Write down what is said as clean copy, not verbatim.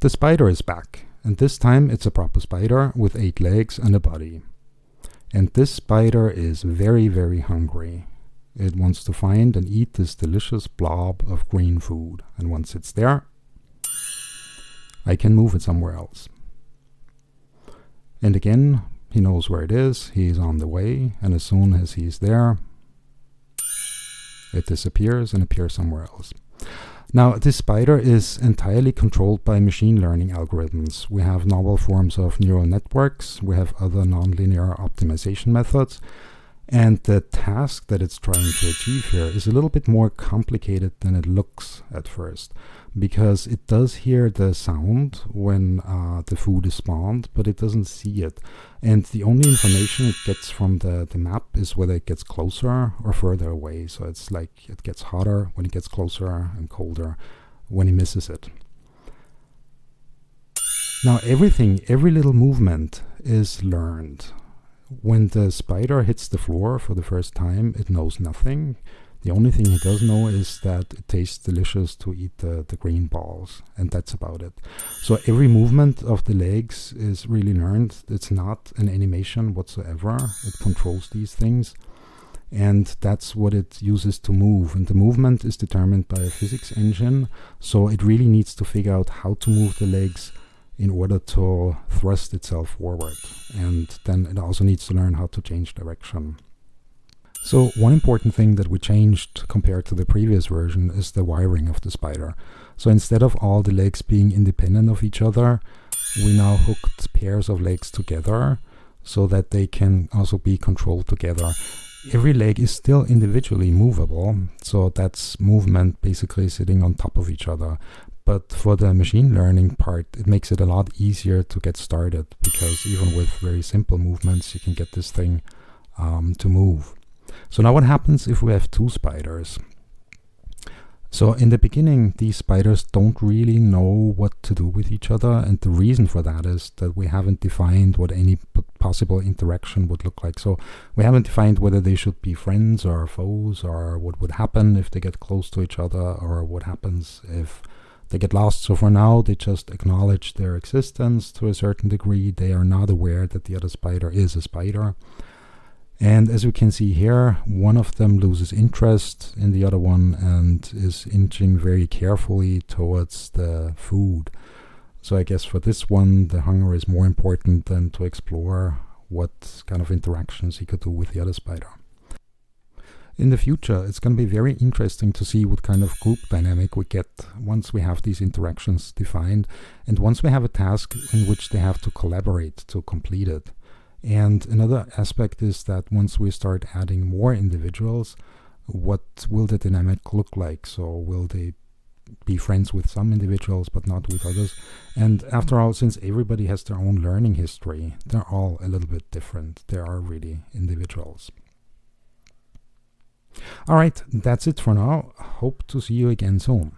The spider is back, and this time it's a proper spider with 8 legs and a body. And this spider is very, very hungry. It wants to find and eat this delicious blob of green food. And once it's there, I can move it somewhere else. And again, he knows where it is. He's on the way. And as soon as he's there, it disappears and appears somewhere else. Now, this spider is entirely controlled by machine learning algorithms. We have novel forms of neural networks. We have other nonlinear optimization methods. And the task that it's trying to achieve here is a little bit more complicated than it looks at first, because it does hear the sound when the food is spawned, but it doesn't see it. And the only information it gets from the map is whether it gets closer or further away. So it's like it gets hotter when it gets closer and colder when it misses it. Now every little movement is learned. When the spider hits the floor for the first time, it knows nothing. The only thing it does know is that it tastes delicious to eat the green balls, and that's about it. So every movement of the legs is really learned. It's not an animation whatsoever. It controls these things, and that's what it uses to move. And the movement is determined by a physics engine, so it really needs to figure out how to move the legs in order to thrust itself forward. And then it also needs to learn how to change direction. So one important thing that we changed compared to the previous version is the wiring of the spider. So instead of all the legs being independent of each other, we now hooked pairs of legs together so that they can also be controlled together. Every leg is still individually movable, so that's movement basically sitting on top of each other. But for the machine learning part, it makes it a lot easier to get started, because even with very simple movements, you can get this thing to move. So now what happens if we have 2 spiders? So in the beginning, these spiders don't really know what to do with each other, and the reason for that is that we haven't defined what any possible interaction would look like. So we haven't defined whether they should be friends or foes, or what would happen if they get close to each other, or what happens if they get lost. So for now, they just acknowledge their existence to a certain degree. They are not aware that the other spider is a spider. And as we can see here, one of them loses interest in the other one and is inching very carefully towards the food. So I guess for this one, the hunger is more important than to explore what kind of interactions he could do with the other spider. In the future, it's going to be very interesting to see what kind of group dynamic we get once we have these interactions defined, and once we have a task in which they have to collaborate to complete it. And another aspect is that once we start adding more individuals, what will the dynamic look like? So will they be friends with some individuals but not with others? And after all, since everybody has their own learning history, they're all a little bit different. They are really individuals. All right, that's it for now. Hope to see you again soon.